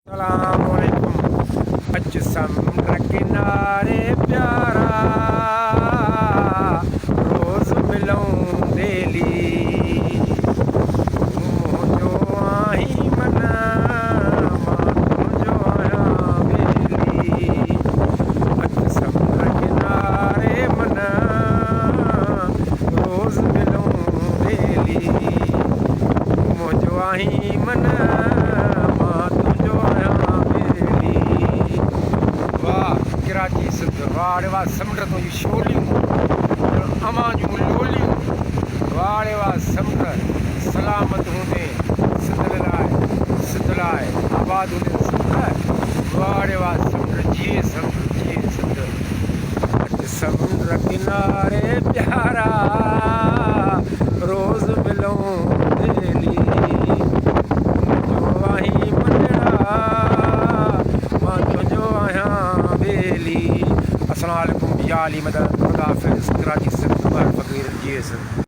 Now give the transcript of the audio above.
अस्सलामुअलैकुम। अच समुंड किनारे प्यारा रोज़ मिलूं डेली मुंहिंजो आहीं मन मां तुंहिंजो आहियां बेली। अच समुंड किनारे मन रोज़ मिलूं डेली मुंहिंजो आहीं मन कराची सिंध वाड़े वाह समुंड तो छोलियूं अमां जूं लोलियूं वाड़े वाह समुंड सलामत हूंदे सिंध लाइ आबाद हूंदे सिंध वाड़े वाह समुंड जिए सिंध। अच समुंड किनारे प्यारा रोज़ मिलूं डेली मुंहिंजो आहीं मनड़ा मां तुंहिंजो आहियां बेली। अस्सलाम वालेकुम या अली मदद खुदा हाफ़िज़। कराची सिंध फ़क़ीर जी सिंध।